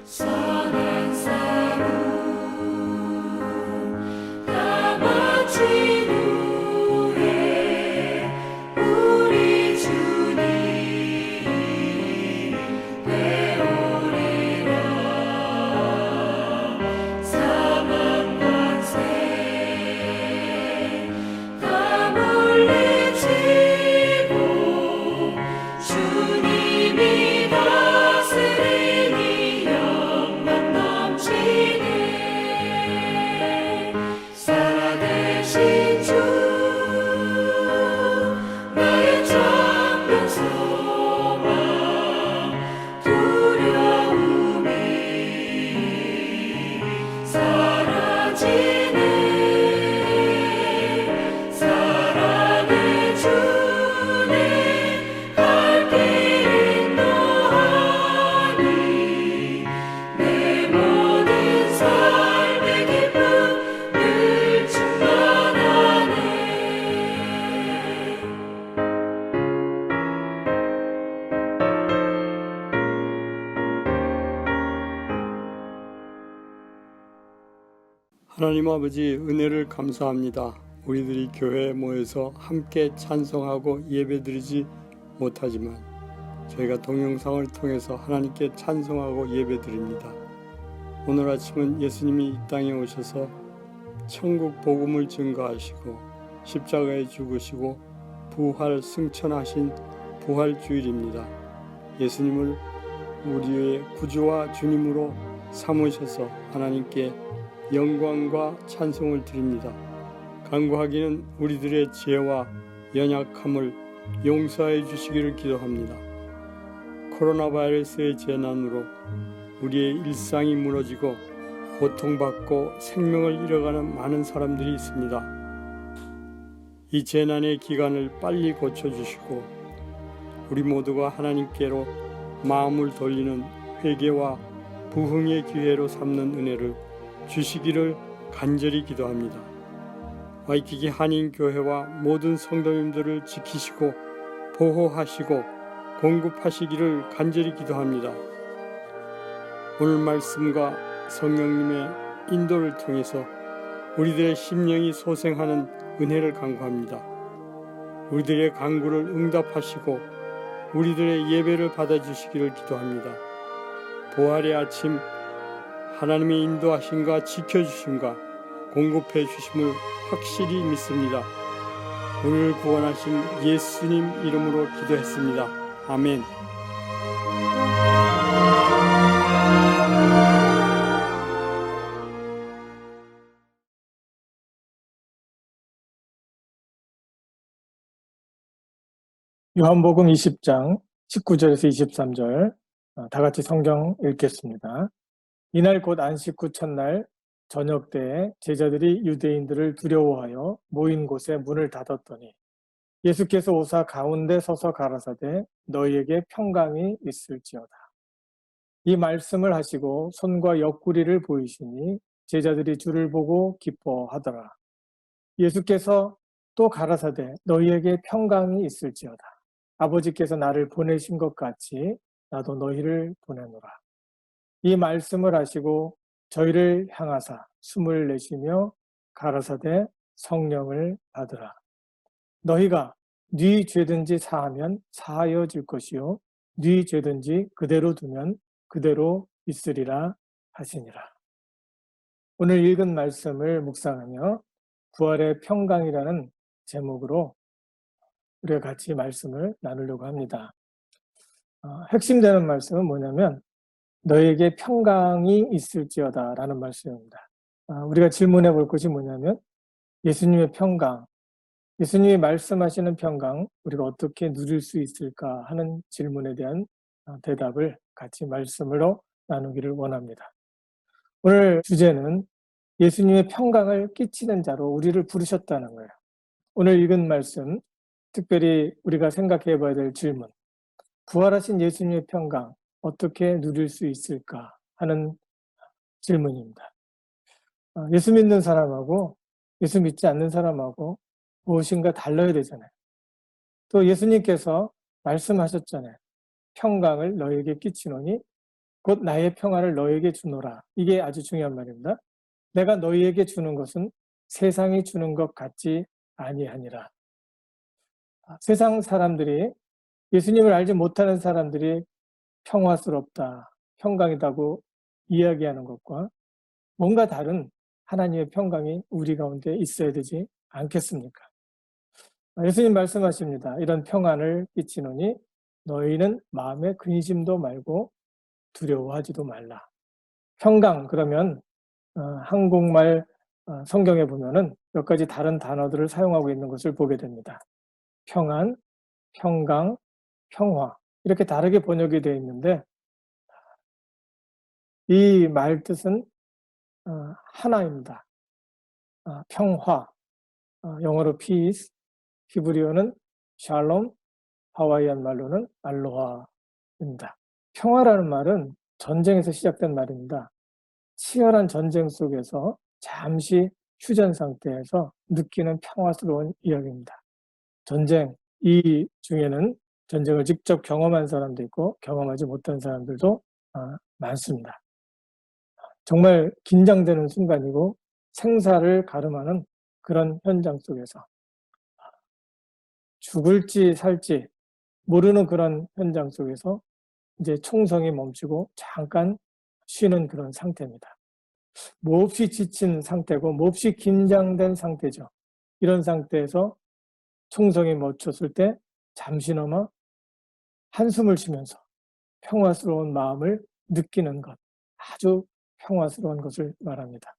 선한 싸움 다 마친 후에 우리 주님 배우리라. 사망 권세 다 물리치고 주님이 다스리니 영광 넘치네. 살아계신 주 나의 참된 소망 두려움이 사라지네. 사랑의 주님 갈 길 인도하니 내 모든 삶의 기쁨을 충만하네. 하나님 아버지, 은혜를 감사합니다. 우리들이 교회에 모여서 함께 찬송하고 예배드리지 못하지만 저희가 동영상을 통해서 하나님께 찬송하고 예배드립니다. 오늘 아침은 예수님이 이 땅에 오셔서 천국 복음을 증거하시고 십자가에 죽으시고 부활 승천하신 부활주일입니다. 예수님을 우리의 구주와 주님으로 삼으셔서 하나님께 영광과 찬송을 드립니다. 간구하기는 우리들의 죄와 연약함을 용서해 주시기를 기도합니다. 코로나 바이러스의 재난으로 우리의 일상이 무너지고 고통받고 생명을 잃어가는 많은 사람들이 있습니다. 이 재난의 기간을 빨리 고쳐주시고 우리 모두가 하나님께로 마음을 돌리는 회개와 부흥의 기회로 삼는 은혜를 주시기를 간절히 기도합니다. 와이키키 한인교회와 모든 성도님들을 지키시고 보호하시고 공급하시기를 간절히 기도합니다. 오늘 말씀과 성령님의 인도를 통해서 우리들의 심령이 소생하는 은혜를 간구합니다. 우리들의 간구를 응답하시고 우리들의 예배를 받아주시기를 기도합니다. 부활의 아침 하나님의 인도하심과 지켜주심과 공급해 주심을 확실히 믿습니다. 오늘 구원하신 예수님 이름으로 기도했습니다. 아멘. 요한복음 20장 19절에서 23절 다 같이 성경 읽겠습니다. 이날 곧 안식 후 첫날 저녁 때에 제자들이 유대인들을 두려워하여 모인 곳에 문을 닫았더니 예수께서 오사 가운데 서서 가라사대 너희에게 평강이 있을지어다. 이 말씀을 하시고 손과 옆구리를 보이시니 제자들이 주를 보고 기뻐하더라. 예수께서 또 가라사대 너희에게 평강이 있을지어다. 아버지께서 나를 보내신 것 같이 나도 너희를 보내노라. 이 말씀을 하시고 저희를 향하사 숨을 내쉬며 가라사대 성령을 받으라. 너희가 네 죄든지 사하면 사하여질 것이요 네 죄든지 그대로 두면 그대로 있으리라 하시니라. 오늘 읽은 말씀을 묵상하며 부활의 평강이라는 제목으로 우리가 같이 말씀을 나누려고 합니다. 핵심되는 말씀은 뭐냐면 너에게 평강이 있을지어다 라는 말씀입니다. 우리가 질문해 볼 것이 뭐냐면 예수님의 평강, 예수님이 말씀하시는 평강 우리가 어떻게 누릴 수 있을까 하는 질문에 대한 대답을 같이 말씀으로 나누기를 원합니다. 오늘 주제는 예수님의 평강을 끼치는 자로 우리를 부르셨다는 거예요. 오늘 읽은 말씀, 특별히 우리가 생각해 봐야 될 질문, 부활하신 예수님의 평강 어떻게 누릴 수 있을까 하는 질문입니다. 예수 믿는 사람하고 예수 믿지 않는 사람하고 무엇인가 달라야 되잖아요. 또 예수님께서 말씀하셨잖아요. 평강을 너에게 끼치노니 곧 나의 평안을 너에게 주노라. 이게 아주 중요한 말입니다. 내가 너희에게 주는 것은 세상이 주는 것 같지 아니하니라. 세상 사람들이, 예수님을 알지 못하는 사람들이 평화스럽다, 평강이다고 이야기하는 것과 뭔가 다른 하나님의 평강이 우리 가운데 있어야 되지 않겠습니까? 예수님 말씀하십니다. 이런 평안을 끼치노니 너희는 마음에 근심도 말고 두려워하지도 말라. 평강, 그러면 한국말 성경에 보면은 몇 가지 다른 단어들을 사용하고 있는 것을 보게 됩니다. 평안, 평강, 평화, 이렇게 다르게 번역이 되어 있는데, 이 말 뜻은 하나입니다. 평화, 영어로 peace, 히브리어는 샬롬, 하와이안 말로는 알로하입니다. 평화라는 말은 전쟁에서 시작된 말입니다. 치열한 전쟁 속에서 잠시 휴전 상태에서 느끼는 평화스러운 이야기입니다. 전쟁, 이 중에는 전쟁을 직접 경험한 사람도 있고 경험하지 못한 사람들도 많습니다. 정말 긴장되는 순간이고 생사를 가름하는 그런 현장 속에서 죽을지 살지 모르는 그런 현장 속에서 이제 총성이 멈추고 잠깐 쉬는 그런 상태입니다. 몹시 지친 상태고 몹시 긴장된 상태죠. 이런 상태에서 총성이 멈췄을 때 잠시나마 한숨을 쉬면서 평화스러운 마음을 느끼는 것, 아주 평화스러운 것을 말합니다.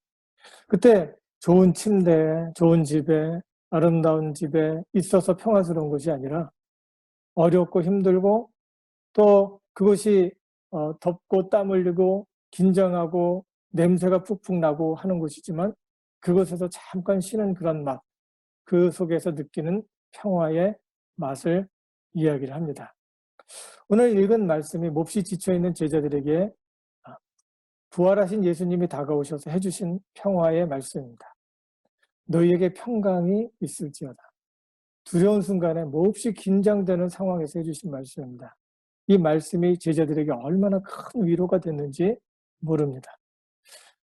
그때 좋은 침대에, 좋은 집에, 아름다운 집에 있어서 평화스러운 것이 아니라 어렵고 힘들고 또 그것이 덥고 땀 흘리고 긴장하고 냄새가 푹푹 나고 하는 것이지만 그것에서 잠깐 쉬는 그런 맛, 그 속에서 느끼는 평화의 맛을 이야기를 합니다. 오늘 읽은 말씀이 몹시 지쳐있는 제자들에게 부활하신 예수님이 다가오셔서 해주신 평화의 말씀입니다. 너희에게 평강이 있을지어다. 두려운 순간에 몹시 긴장되는 상황에서 해주신 말씀입니다. 이 말씀이 제자들에게 얼마나 큰 위로가 됐는지 모릅니다.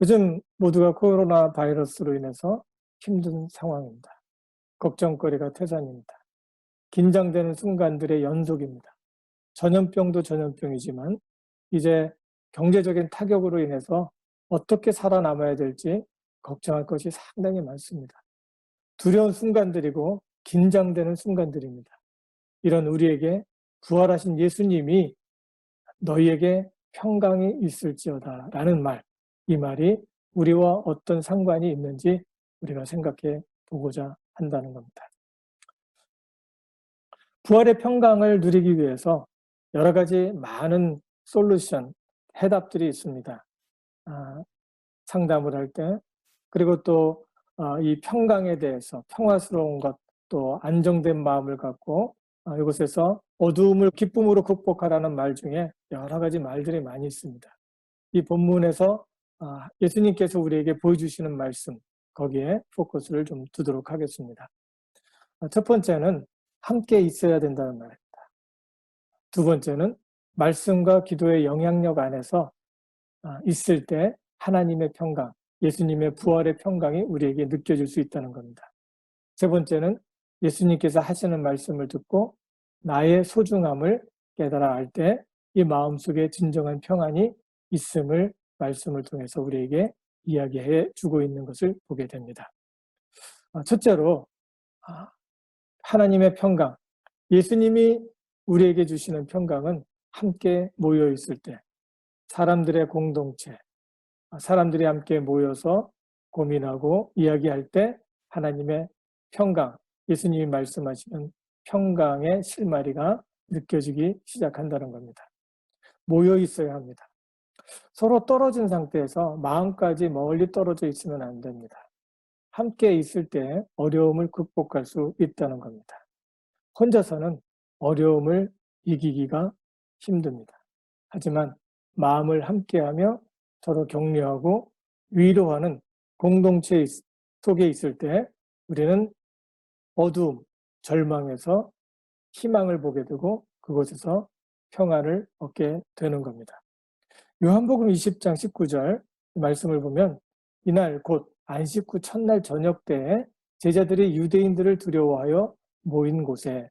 요즘 모두가 코로나 바이러스로 인해서 힘든 상황입니다. 걱정거리가 태산입니다. 긴장되는 순간들의 연속입니다. 전염병도 전염병이지만 이제 경제적인 타격으로 인해서 어떻게 살아남아야 될지 걱정할 것이 상당히 많습니다. 두려운 순간들이고 긴장되는 순간들입니다. 이런 우리에게 부활하신 예수님이 너희에게 평강이 있을지어다 라는 말, 이 말이 우리와 어떤 상관이 있는지 우리가 생각해 보고자 한다는 겁니다. 부활의 평강을 누리기 위해서 여러 가지 많은 솔루션, 해답들이 있습니다. 상담을 할 때, 그리고 또 이 평강에 대해서 평화스러운 것, 또 안정된 마음을 갖고 이곳에서 어두움을 기쁨으로 극복하라는 말 중에 여러 가지 말들이 많이 있습니다. 이 본문에서 예수님께서 우리에게 보여주시는 말씀, 거기에 포커스를 좀 두도록 하겠습니다. 첫 번째는 함께 있어야 된다는 말입니다. 두 번째는 말씀과 기도의 영향력 안에서 있을 때 하나님의 평강, 예수님의 부활의 평강이 우리에게 느껴질 수 있다는 겁니다. 세 번째는 예수님께서 하시는 말씀을 듣고 나의 소중함을 깨달아 알 때 이 마음속에 진정한 평안이 있음을 말씀을 통해서 우리에게 이야기해 주고 있는 것을 보게 됩니다. 첫째로 하나님의 평강, 예수님이 우리에게 주시는 평강은 함께 모여 있을 때, 사람들의 공동체, 사람들이 함께 모여서 고민하고 이야기할 때 하나님의 평강, 예수님이 말씀하시는 평강의 실마리가 느껴지기 시작한다는 겁니다. 모여 있어야 합니다. 서로 떨어진 상태에서 마음까지 멀리 떨어져 있으면 안 됩니다. 함께 있을 때 어려움을 극복할 수 있다는 겁니다. 혼자서는 어려움을 이기기가 힘듭니다. 하지만 마음을 함께하며 서로 격려하고 위로하는 공동체 속에 있을 때 우리는 어두움, 절망에서 희망을 보게 되고 그곳에서 평안을 얻게 되는 겁니다. 요한복음 20장 19절 말씀을 보면 이날 곧 안식 후 첫날 저녁 때에 제자들이 유대인들을 두려워하여 모인 곳에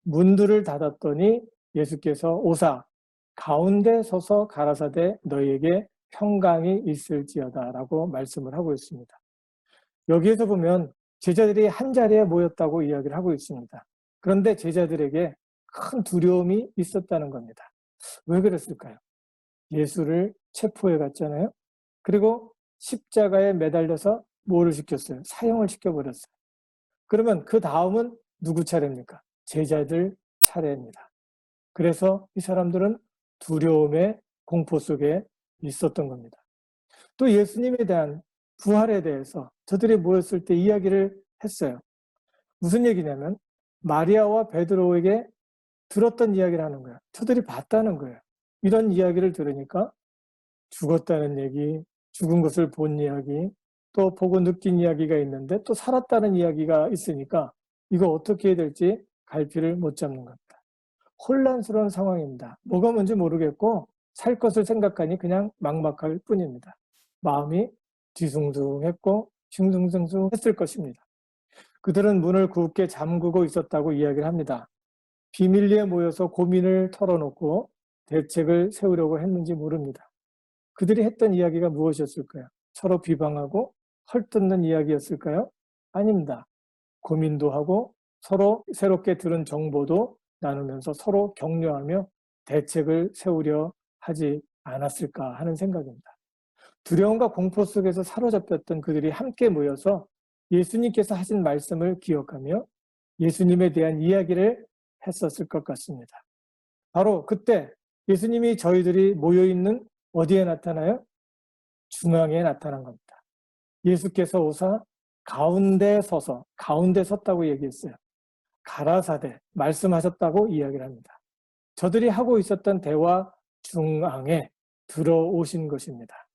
문들을 닫았더니 예수께서 오사 가운데 서서 가라사대 너희에게 평강이 있을지어다 라고 말씀을 하고 있습니다. 여기에서 보면 제자들이 한 자리에 모였다고 이야기를 하고 있습니다. 그런데 제자들에게 큰 두려움이 있었다는 겁니다. 왜 그랬을까요? 예수를 체포해 갔잖아요. 그리고 십자가에 매달려서 뭐를 시켰어요? 사형을 시켜버렸어요. 그러면 그 다음은 누구 차례입니까? 제자들 차례입니다. 그래서 이 사람들은 두려움의 공포 속에 있었던 겁니다. 또 예수님에 대한 부활에 대해서 저들이 모였을 때 이야기를 했어요. 무슨 얘기냐면 마리아와 베드로에게 들었던 이야기를 하는 거예요. 저들이 봤다는 거예요. 이런 이야기를 들으니까 죽었다는 얘기, 죽은 것을 본 이야기, 또 보고 느낀 이야기가 있는데 또 살았다는 이야기가 있으니까 이거 어떻게 해야 될지 갈피를 못 잡는 겁니다. 혼란스러운 상황입니다. 뭐가 뭔지 모르겠고 살 것을 생각하니 그냥 막막할 뿐입니다. 마음이 뒤숭숭했고 싱숭생숭했을 것입니다. 그들은 문을 굳게 잠그고 있었다고 이야기를 합니다. 비밀리에 모여서 고민을 털어놓고 대책을 세우려고 했는지 모릅니다. 그들이 했던 이야기가 무엇이었을까요? 서로 비방하고 헐뜯는 이야기였을까요? 아닙니다. 고민도 하고 서로 새롭게 들은 정보도 나누면서 서로 격려하며 대책을 세우려 하지 않았을까 하는 생각입니다. 두려움과 공포 속에서 사로잡혔던 그들이 함께 모여서 예수님께서 하신 말씀을 기억하며 예수님에 대한 이야기를 했었을 것 같습니다. 바로 그때 예수님이 저희들이 모여있는 어디에 나타나요? 중앙에 나타난 겁니다. 예수께서 오사 가운데 서서, 가운데 섰다고 얘기했어요. 가라사대, 말씀하셨다고 이야기를 합니다. 저들이 하고 있었던 대화 중앙에 들어오신 것입니다.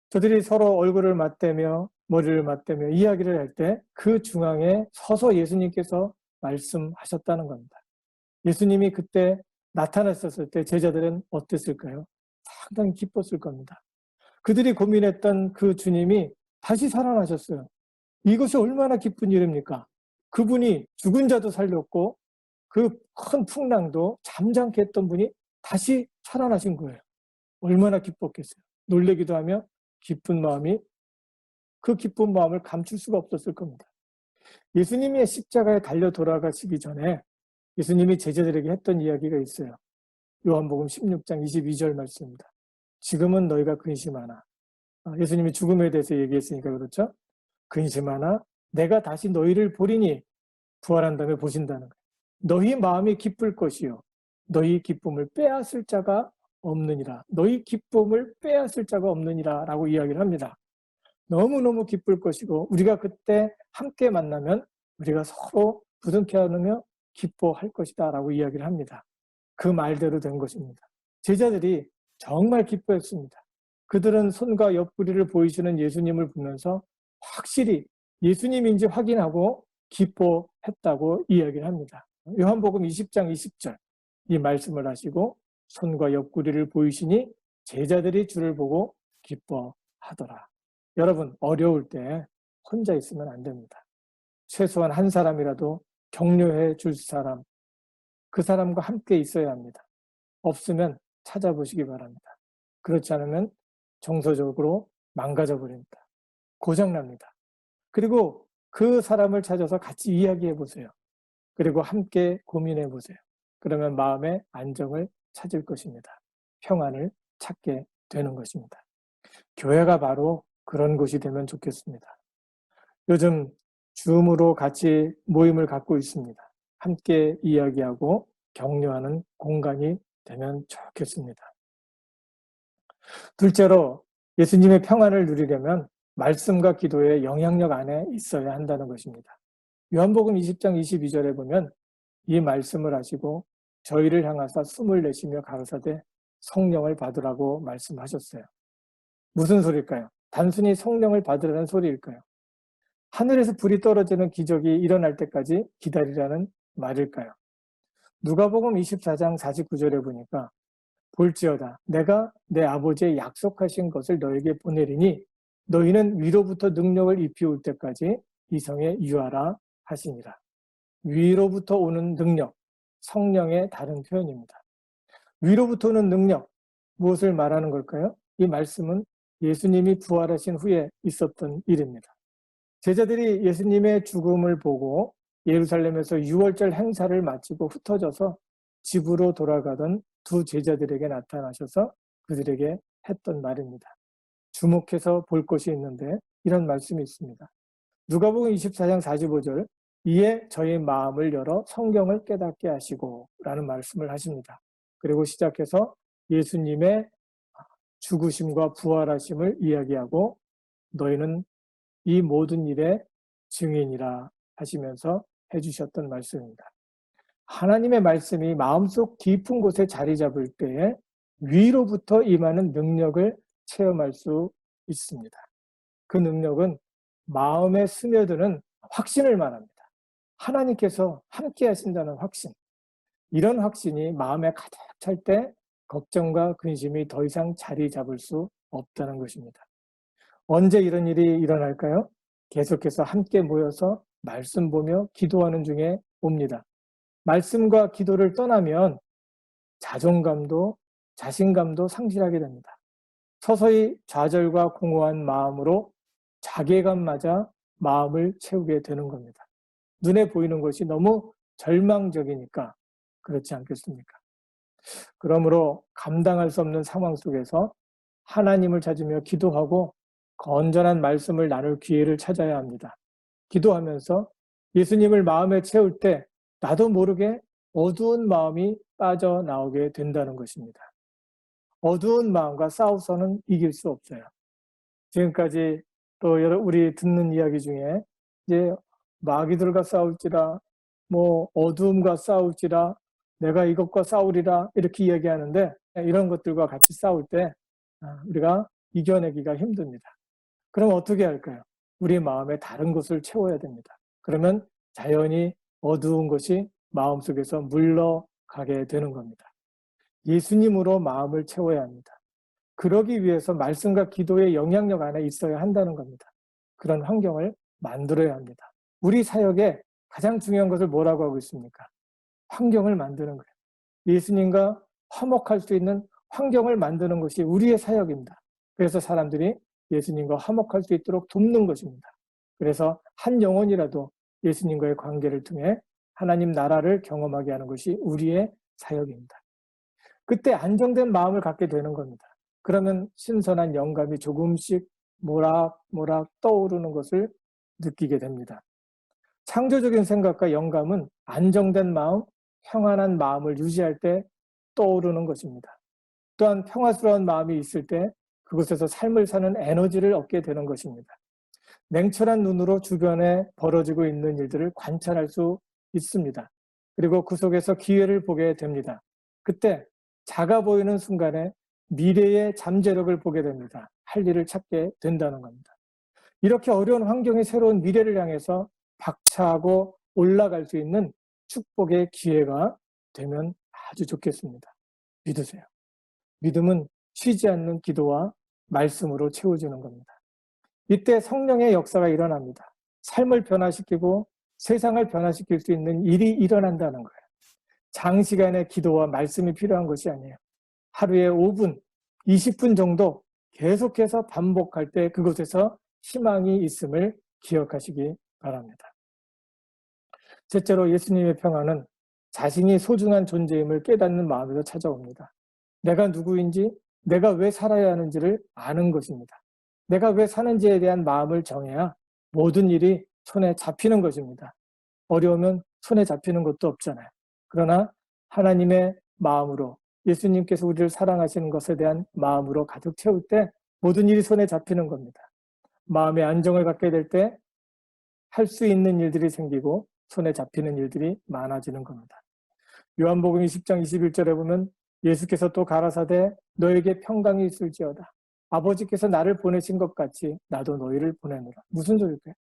저들이 서로 얼굴을 맞대며 머리를 맞대며 이야기를 할 때 그 중앙에 서서 예수님께서 말씀하셨다는 겁니다. 예수님이 그때 나타났었을 때 제자들은 어땠을까요? 상당히 기뻤을 겁니다. 그들이 고민했던 그 주님이 다시 살아나셨어요. 이것이 얼마나 기쁜 일입니까? 그분이 죽은 자도 살렸고 그 큰 풍랑도 잠잠케 했던 분이 다시 살아나신 거예요. 얼마나 기뻤겠어요. 놀래기도 하며 기쁜 마음이 그 기쁜 마음을 감출 수가 없었을 겁니다. 예수님이 십자가에 달려 돌아가시기 전에 예수님이 제자들에게 했던 이야기가 있어요. 요한복음 16장 22절 말씀입니다. 지금은 너희가 근심하나. 예수님이 죽음에 대해서 얘기했으니까 그렇죠. 근심하나 내가 다시 너희를 보리니 부활한 다음에 보신다는 거예요. 너희 마음이 기쁠 것이요 너희 기쁨을 빼앗을 자가 없느니라. 너희 기쁨을 빼앗을 자가 없느니라 라고 이야기를 합니다. 너무너무 기쁠 것이고 우리가 그때 함께 만나면 우리가 서로 부둥켜 안으며 기뻐할 것이다 라고 이야기를 합니다. 그 말대로 된 것입니다. 제자들이 정말 기뻐했습니다. 그들은 손과 옆구리를 보이시는 예수님을 보면서 확실히 예수님인지 확인하고 기뻐했다고 이야기를 합니다. 요한복음 20장 20절 이 말씀을 하시고 손과 옆구리를 보이시니 제자들이 주를 보고 기뻐하더라. 여러분 어려울 때 혼자 있으면 안 됩니다. 최소한 한 사람이라도 격려해 줄 사람, 그 사람과 함께 있어야 합니다. 없으면 찾아보시기 바랍니다. 그렇지 않으면 정서적으로 망가져 버립니다. 고장납니다. 그리고 그 사람을 찾아서 같이 이야기해 보세요. 그리고 함께 고민해 보세요. 그러면 마음의 안정을 찾을 것입니다. 평안을 찾게 되는 것입니다. 교회가 바로 그런 곳이 되면 좋겠습니다. 요즘 줌으로 같이 모임을 갖고 있습니다. 함께 이야기하고 격려하는 공간이 되면 좋겠습니다. 둘째로 예수님의 평안을 누리려면 말씀과 기도의 영향력 안에 있어야 한다는 것입니다. 요한복음 20장 22절에 보면 이 말씀을 하시고 저희를 향하사 숨을 내쉬며 가로사대 성령을 받으라고 말씀하셨어요. 무슨 소리일까요? 단순히 성령을 받으라는 소리일까요? 하늘에서 불이 떨어지는 기적이 일어날 때까지 기다리라는 말일까요? 누가복음 24장 49절에 보니까 볼지어다 내가 내 아버지의 약속하신 것을 너에게 보내리니 너희는 위로부터 능력을 입히올 때까지 이 성에 유하라 하시니라. 위로부터 오는 능력, 성령의 다른 표현입니다. 위로부터 오는 능력, 무엇을 말하는 걸까요? 이 말씀은 예수님이 부활하신 후에 있었던 일입니다. 제자들이 예수님의 죽음을 보고 예루살렘에서 유월절 행사를 마치고 흩어져서 집으로 돌아가던 두 제자들에게 나타나셔서 그들에게 했던 말입니다. 주목해서 볼 것이 있는데 이런 말씀이 있습니다. 누가복음 24장 45절 이에 저희 마음을 열어 성경을 깨닫게 하시고 라는 말씀을 하십니다. 그리고 시작해서 예수님의 죽으심과 부활하심을 이야기하고 너희는 이 모든 일의 증인이라 하시면서 해주셨던 말씀입니다. 하나님의 말씀이 마음속 깊은 곳에 자리 잡을 때에 위로부터 임하는 능력을 체험할 수 있습니다. 그 능력은 마음에 스며드는 확신을 말합니다. 하나님께서 함께 하신다는 확신. 이런 확신이 마음에 가득 찰 때 걱정과 근심이 더 이상 자리 잡을 수 없다는 것입니다. 언제 이런 일이 일어날까요? 계속해서 함께 모여서 말씀 보며 기도하는 중에 옵니다. 말씀과 기도를 떠나면 자존감도 자신감도 상실하게 됩니다. 서서히 좌절과 공허한 마음으로 자괴감마저 마음을 채우게 되는 겁니다. 눈에 보이는 것이 너무 절망적이니까 그렇지 않겠습니까? 그러므로 감당할 수 없는 상황 속에서 하나님을 찾으며 기도하고 건전한 말씀을 나눌 기회를 찾아야 합니다. 기도하면서 예수님을 마음에 채울 때 나도 모르게 어두운 마음이 빠져나오게 된다는 것입니다. 어두운 마음과 싸워서는 이길 수 없어요. 지금까지 또 우리 듣는 이야기 중에 이제 마귀들과 싸울지라 어두움과 싸울지라 내가 이것과 싸우리라 이렇게 이야기하는데 이런 것들과 같이 싸울 때 우리가 이겨내기가 힘듭니다. 그럼 어떻게 할까요? 우리 마음에 다른 것을 채워야 됩니다. 그러면 자연히 어두운 것이 마음속에서 물러가게 되는 겁니다. 예수님으로 마음을 채워야 합니다. 그러기 위해서 말씀과 기도의 영향력 안에 있어야 한다는 겁니다. 그런 환경을 만들어야 합니다. 우리 사역에 가장 중요한 것을 뭐라고 하고 있습니까? 환경을 만드는 거예요. 예수님과 화목할 수 있는 환경을 만드는 것이 우리의 사역입니다. 그래서 사람들이 예수님과 화목할 수 있도록 돕는 것입니다. 그래서 한 영혼이라도 예수님과의 관계를 통해 하나님 나라를 경험하게 하는 것이 우리의 사역입니다. 그때 안정된 마음을 갖게 되는 겁니다. 그러면 신선한 영감이 조금씩 모락모락 떠오르는 것을 느끼게 됩니다. 창조적인 생각과 영감은 안정된 마음, 평안한 마음을 유지할 때 떠오르는 것입니다. 또한 평화스러운 마음이 있을 때 그곳에서 삶을 사는 에너지를 얻게 되는 것입니다. 냉철한 눈으로 주변에 벌어지고 있는 일들을 관찰할 수 있습니다. 그리고 그 속에서 기회를 보게 됩니다. 그때 작아 보이는 순간에 미래의 잠재력을 보게 됩니다. 할 일을 찾게 된다는 겁니다. 이렇게 어려운 환경의 새로운 미래를 향해서 박차하고 올라갈 수 있는 축복의 기회가 되면 아주 좋겠습니다. 믿으세요. 믿음은 쉬지 않는 기도와 말씀으로 채워지는 겁니다. 이때 성령의 역사가 일어납니다. 삶을 변화시키고 세상을 변화시킬 수 있는 일이 일어난다는 거예요. 장시간의 기도와 말씀이 필요한 것이 아니에요. 하루에 5분, 20분 정도 계속해서 반복할 때 그곳에서 희망이 있음을 기억하시기 바랍니다. 셋째로 예수님의 평안은 자신이 소중한 존재임을 깨닫는 마음에서 찾아옵니다. 내가 누구인지, 내가 왜 살아야 하는지를 아는 것입니다. 내가 왜 사는지에 대한 마음을 정해야 모든 일이 손에 잡히는 것입니다. 어려우면 손에 잡히는 것도 없잖아요. 그러나 하나님의 마음으로 예수님께서 우리를 사랑하시는 것에 대한 마음으로 가득 채울 때 모든 일이 손에 잡히는 겁니다. 마음의 안정을 갖게 될 때 할 수 있는 일들이 생기고 손에 잡히는 일들이 많아지는 겁니다. 요한복음 20장 21절에 보면 예수께서 또 가라사대 너에게 평강이 있을지어다. 아버지께서 나를 보내신 것 같이 나도 너희를 보내노라. 무슨 소리일까요?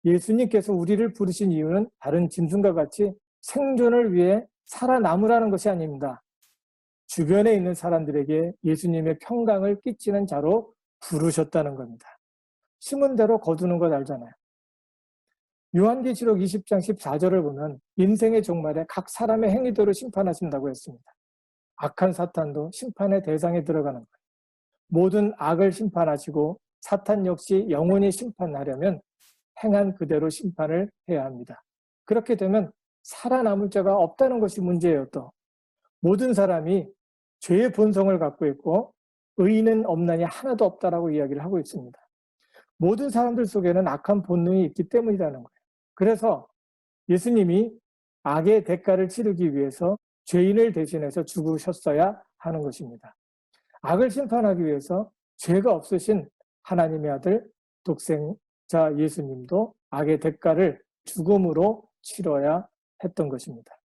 예수님께서 우리를 부르신 이유는 다른 짐승과 같이 생존을 위해 살아남으라는 것이 아닙니다. 주변에 있는 사람들에게 예수님의 평강을 끼치는 자로 부르셨다는 겁니다. 심은 대로 거두는 것 알잖아요. 요한계시록 20장 14절을 보면 인생의 종말에 각 사람의 행위대로 심판하신다고 했습니다. 악한 사탄도 심판의 대상에 들어가는 거예요. 모든 악을 심판하시고 사탄 역시 영원히 심판하려면 행한 그대로 심판을 해야 합니다. 그렇게 되면 살아남을 자가 없다는 것이 문제예요. 또 모든 사람이 죄의 본성을 갖고 있고 의인은 없나니 하나도 없다라고 이야기를 하고 있습니다. 모든 사람들 속에는 악한 본능이 있기 때문이라는 거예요. 그래서 예수님이 악의 대가를 치르기 위해서 죄인을 대신해서 죽으셨어야 하는 것입니다. 악을 심판하기 위해서 죄가 없으신 하나님의 아들 독생자 예수님도 악의 대가를 죽음으로 치러야 했던 것입니다.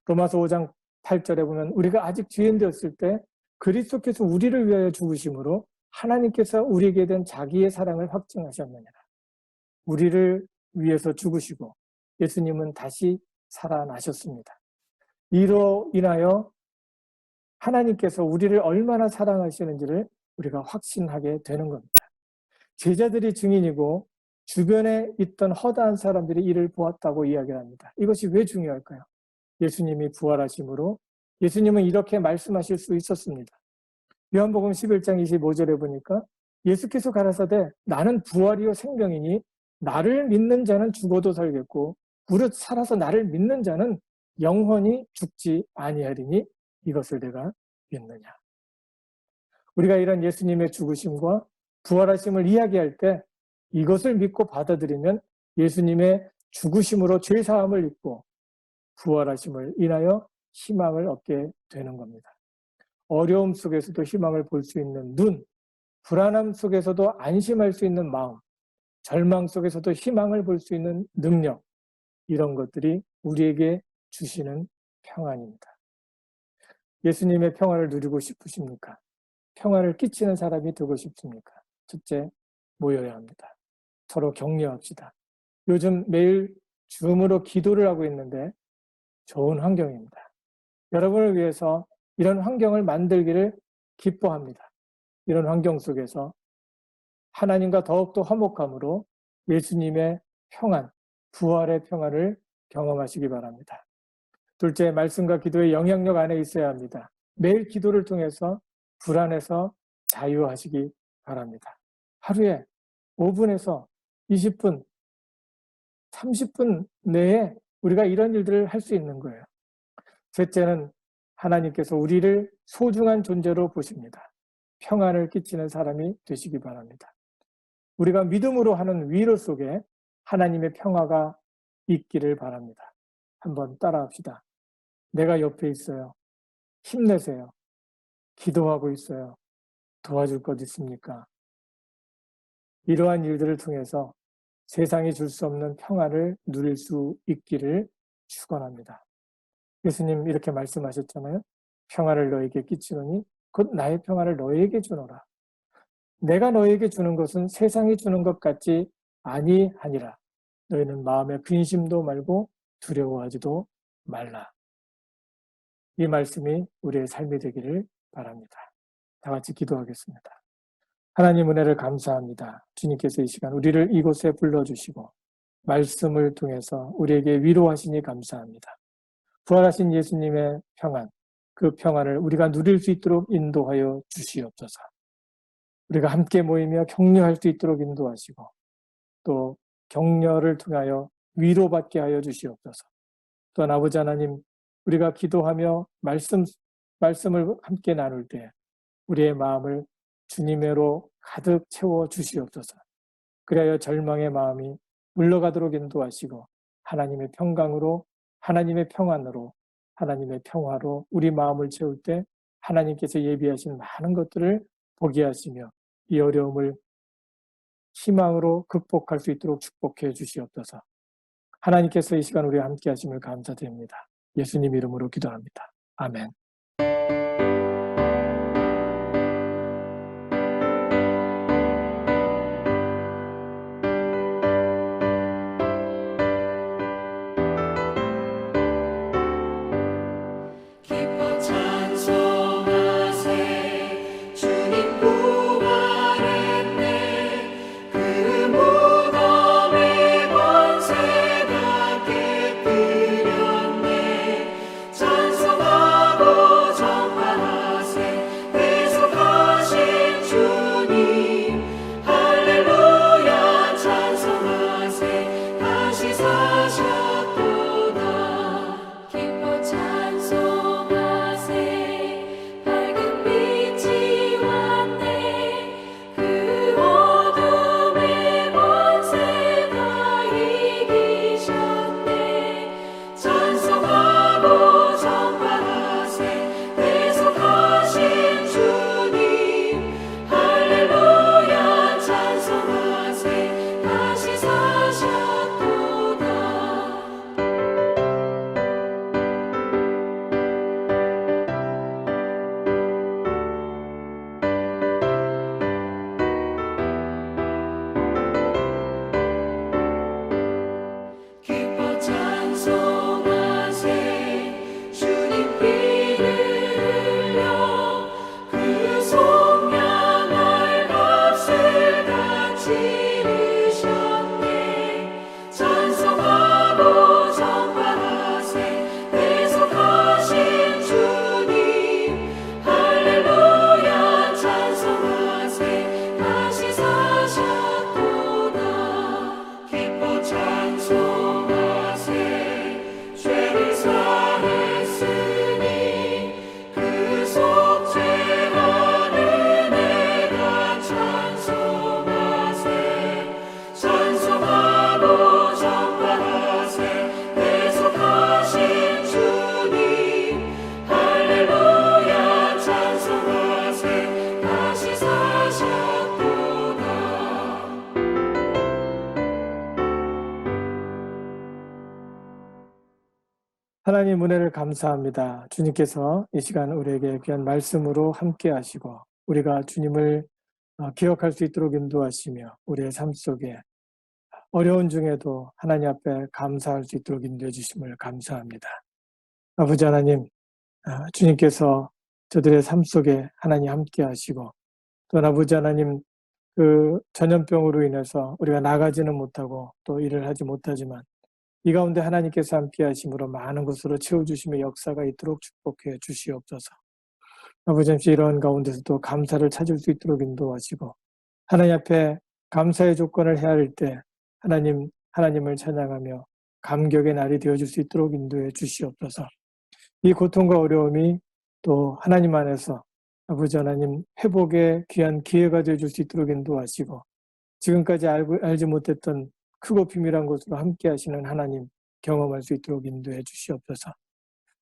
로마서 5장 8절에 보면 우리가 아직 죄인 되었을 때 그리스도께서 우리를 위하여 죽으심으로 하나님께서 우리에게 된 자기의 사랑을 확증하셨느니라. 우리를 위해서 죽으시고 예수님은 다시 살아나셨습니다. 이로 인하여 하나님께서 우리를 얼마나 사랑하시는지를 우리가 확신하게 되는 겁니다. 제자들이 증인이고 주변에 있던 허다한 사람들이 이를 보았다고 이야기를 합니다. 이것이 왜 중요할까요? 예수님이 부활하심으로 예수님은 이렇게 말씀하실 수 있었습니다. 요한복음 11장 25절에 보니까 예수께서 가라사대 나는 부활이요 생명이니 나를 믿는 자는 죽어도 살겠고 무릇 살아서 나를 믿는 자는 영원히 죽지 아니하리니 이것을 내가 믿느냐. 우리가 이런 예수님의 죽으심과 부활하심을 이야기할 때 이것을 믿고 받아들이면 예수님의 죽으심으로 죄사함을 입고 부활하심을 인하여 희망을 얻게 되는 겁니다. 어려움 속에서도 희망을 볼 수 있는 눈, 불안함 속에서도 안심할 수 있는 마음, 절망 속에서도 희망을 볼 수 있는 능력, 이런 것들이 우리에게 주시는 평안입니다. 예수님의 평안을 누리고 싶으십니까? 평안을 끼치는 사람이 되고 싶습니까? 첫째, 모여야 합니다. 서로 격려합시다. 요즘 매일 줌으로 기도를 하고 있는데 좋은 환경입니다. 여러분을 위해서 이런 환경을 만들기를 기뻐합니다. 이런 환경 속에서 하나님과 더욱더 화목함으로 예수님의 평안, 부활의 평안을 경험하시기 바랍니다. 둘째, 말씀과 기도의 영향력 안에 있어야 합니다. 매일 기도를 통해서 불안에서 자유하시기 바랍니다. 하루에 5분에서 20분, 30분 내에 우리가 이런 일들을 할 수 있는 거예요. 셋째는 하나님께서 우리를 소중한 존재로 보십니다. 평안을 끼치는 사람이 되시기 바랍니다. 우리가 믿음으로 하는 위로 속에 하나님의 평화가 있기를 바랍니다. 한번 따라합시다. 내가 옆에 있어요. 힘내세요. 기도하고 있어요. 도와줄 것 있습니까? 이러한 일들을 통해서 세상이 줄 수 없는 평화를 누릴 수 있기를 축원합니다. 예수님 이렇게 말씀하셨잖아요. 평화를 너에게 끼치노니 곧 나의 평화를 너에게 주노라. 내가 너에게 주는 것은 세상이 주는 것 같지 아니하니라. 너희는 마음에 근심도 말고 두려워하지도 말라. 이 말씀이 우리의 삶이 되기를 바랍니다. 다 같이 기도하겠습니다. 하나님 은혜를 감사합니다. 주님께서 이 시간 우리를 이곳에 불러주시고 말씀을 통해서 우리에게 위로하시니 감사합니다. 부활하신 예수님의 평안, 그 평안을 우리가 누릴 수 있도록 인도하여 주시옵소서. 우리가 함께 모이며 격려할 수 있도록 인도하시고 또 격려를 통하여 위로받게 하여 주시옵소서. 또한 아버지 하나님, 우리가 기도하며 말씀을 함께 나눌 때 우리의 마음을 주님으로 가득 채워 주시옵소서. 그리하여 절망의 마음이 물러가도록 인도하시고 하나님의 평강으로, 하나님의 평안으로, 하나님의 평화로 우리 마음을 채울 때 하나님께서 예비하신 많은 것들을 보게 하시며 이 어려움을 희망으로 극복할 수 있도록 축복해 주시옵소서. 하나님께서 이 시간 우리와 함께 하심을 감사드립니다. 예수님 이름으로 기도합니다. 아멘. 기뻐 찬송 하나님 은혜를 감사합니다. 주님께서 이 시간 우리에게 귀한 말씀으로 함께 하시고 우리가 주님을 기억할 수 있도록 인도하시며 우리의 삶 속에 어려운 중에도 하나님 앞에 감사할 수 있도록 인도해 주심을 감사합니다. 아버지 하나님, 주님께서 저들의 삶 속에 하나님 함께 하시고 또 아버지 하나님 그 전염병으로 인해서 우리가 나가지는 못하고 또 일을 하지 못하지만 이 가운데 하나님께서 함께 하심으로 많은 것으로 채워주심의 역사가 있도록 축복해 주시옵소서. 아버지 잠시 이러한 가운데서도 감사를 찾을 수 있도록 인도하시고 하나님 앞에 감사의 조건을 헤아릴 때 하나님을 찬양하며 감격의 날이 되어줄 수 있도록 인도해 주시옵소서. 이 고통과 어려움이 또 하나님 안에서 아버지 하나님 회복의 귀한 기회가 되어줄 수 있도록 인도하시고 지금까지 알지 못했던 크고 비밀한 것으로 함께 하시는 하나님 경험할 수 있도록 인도해 주시옵소서.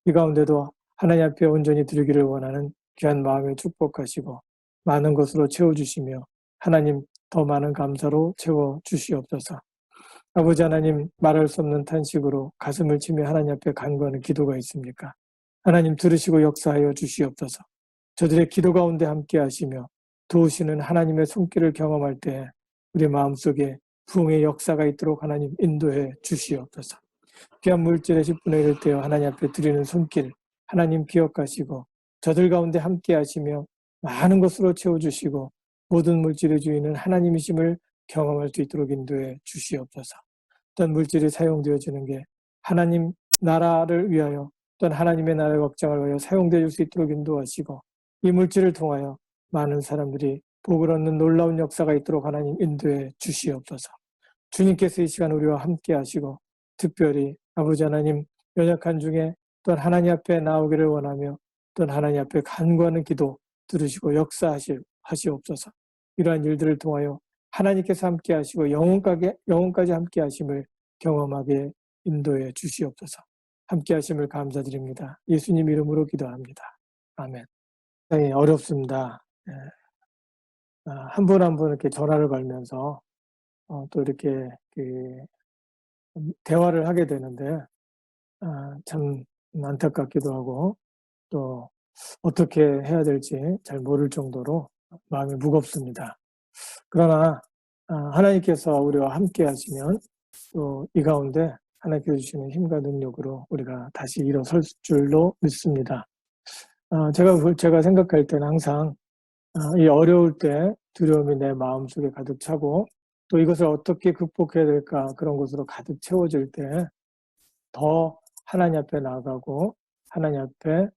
이 가운데도 하나님 앞에 온전히 드리기를 원하는 귀한 마음에 축복하시고 많은 것으로 채워주시며 하나님 더 많은 감사로 채워주시옵소서. 아버지 하나님 말할 수 없는 탄식으로 가슴을 치며 하나님 앞에 간구하는 기도가 있습니까? 하나님 들으시고 역사하여 주시옵소서. 저들의 기도 가운데 함께 하시며 도우시는 하나님의 손길을 경험할 때 우리 마음속에 부흥의 역사가 있도록 하나님 인도해 주시옵소서. 귀한 물질의 10분의 1을 떼어 하나님 앞에 드리는 손길 하나님 기억하시고 저들 가운데 함께 하시며 많은 것으로 채워주시고 모든 물질의 주인은 하나님이심을 경험할 수 있도록 인도해 주시옵소서. 어떤 물질이 사용되어지는 게 하나님 나라를 위하여 또는 하나님의 나라의 확장을 위하여 사용되어질 수 있도록 인도하시고 이 물질을 통하여 많은 사람들이 복을 얻는 놀라운 역사가 있도록 하나님 인도해 주시옵소서. 주님께서 이 시간 우리와 함께 하시고 특별히 아버지 하나님 연약한 중에 또한 하나님 앞에 나오기를 원하며 또한 하나님 앞에 간구하는 기도 들으시고 역사하시옵소서. 이러한 일들을 통하여 하나님께서 함께 하시고 영혼까지 함께 하심을 경험하게 인도해 주시옵소서. 함께 하심을 감사드립니다. 예수님 이름으로 기도합니다. 아멘. 굉장히 어렵습니다. 한 분 한 분 이렇게 전화를 걸면서 또 이렇게 대화를 하게 되는데 참 안타깝기도 하고 또 어떻게 해야 될지 잘 모를 정도로 마음이 무겁습니다. 그러나 하나님께서 우리와 함께 하시면 또 이 가운데 하나님께서 주시는 힘과 능력으로 우리가 다시 일어설 줄로 믿습니다. 제가 생각할 때는 항상 이 어려울 때 두려움이 내 마음속에 가득 차고 또 이것을 어떻게 극복해야 될까 그런 것으로 가득 채워질 때 더 하나님 앞에 나아가고 하나님 앞에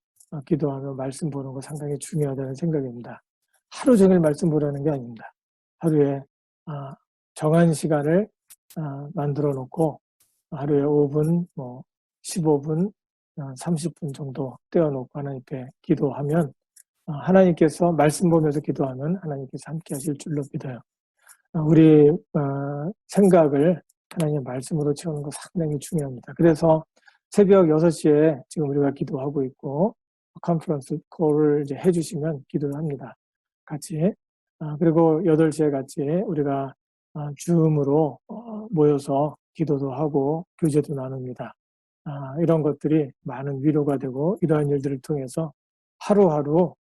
기도하며 말씀 보는 거 상당히 중요하다는 생각입니다. 하루 종일 말씀 보라는 게 아닙니다. 하루에 정한 시간을 만들어 놓고 하루에 5분, 15분, 30분 정도 떼어놓고 하나님께 기도하면 하나님께서 말씀 보면서 기도하면 하나님께서 함께 하실 줄로 믿어요. 우리 생각을 하나님의 말씀으로 채우는 거 상당히 중요합니다. 그래서 새벽 6시에 지금 우리가 기도하고 있고 컨퍼런스 콜을 이제 해주시면 기도를 합니다. 같이. 그리고 8시에 같이 우리가 줌으로 모여서 기도도 하고 교제도 나눕니다. 이런 것들이 많은 위로가 되고 이러한 일들을 통해서 하루하루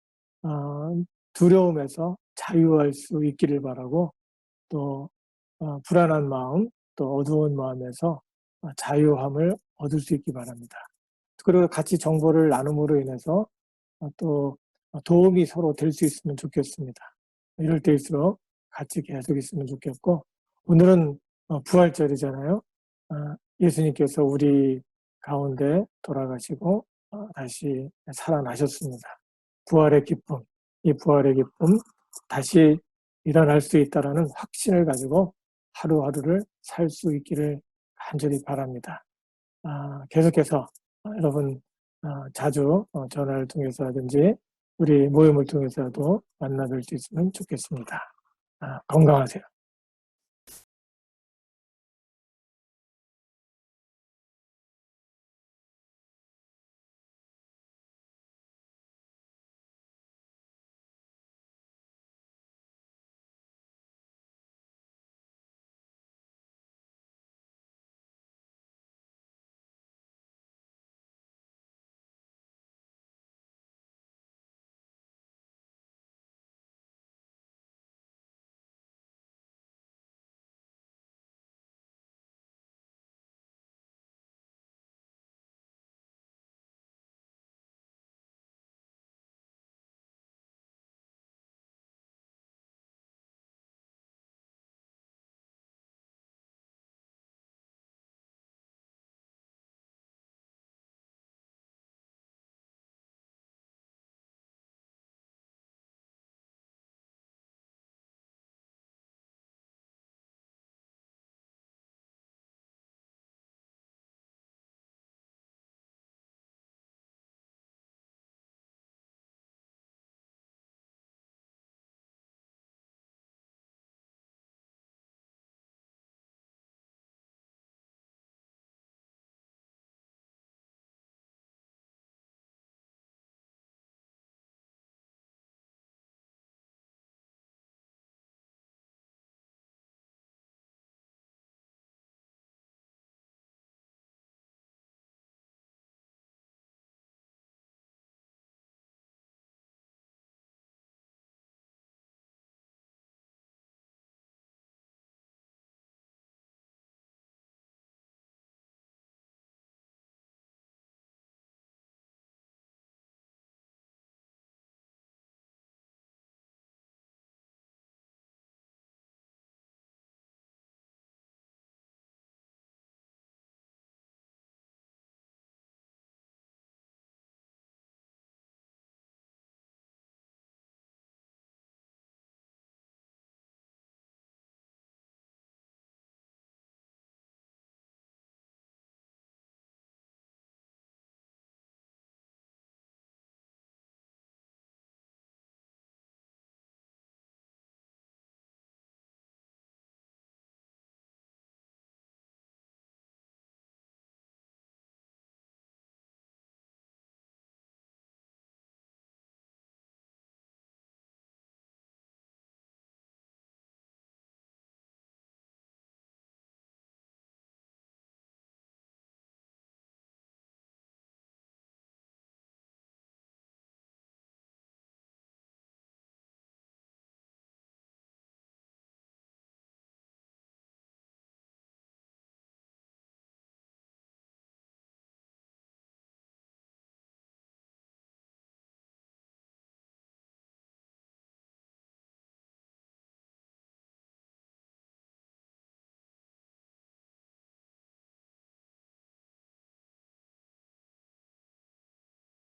두려움에서 자유할 수 있기를 바라고 또 불안한 마음, 또 어두운 마음에서 자유함을 얻을 수 있기 바랍니다. 그리고 같이 정보를 나눔으로 인해서 또 도움이 서로 될 수 있으면 좋겠습니다. 이럴 때일수록 같이 계속 있으면 좋겠고 오늘은 부활절이잖아요. 예수님께서 우리 가운데 돌아가시고 다시 살아나셨습니다. 부활의 기쁨, 이 부활의 기쁨 다시 일어날 수 있다라는 확신을 가지고 하루하루를 살 수 있기를 간절히 바랍니다. 계속해서 여러분 자주 전화를 통해서라든지 우리 모임을 통해서라도 만나뵐 수 있으면 좋겠습니다. 건강하세요.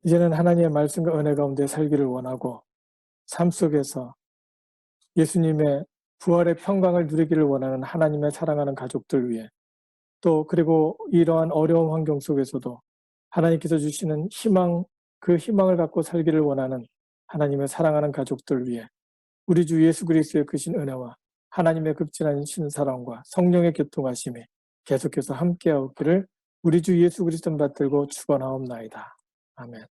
이제는 하나님의 말씀과 은혜 가운데 살기를 원하고 삶 속에서 예수님의 부활의 평강을 누리기를 원하는 하나님의 사랑하는 가족들 위해 또 그리고 이러한 어려운 환경 속에서도 하나님께서 주시는 희망, 그 희망을 갖고 살기를 원하는 하나님의 사랑하는 가족들 위해 우리 주 예수 그리스도의 크신 은혜와 하나님의 극진한 신사랑과 성령의 교통하심이 계속해서 함께하옵기를 우리 주 예수 그리스도 받들고 축원하옵나이다. 아멘.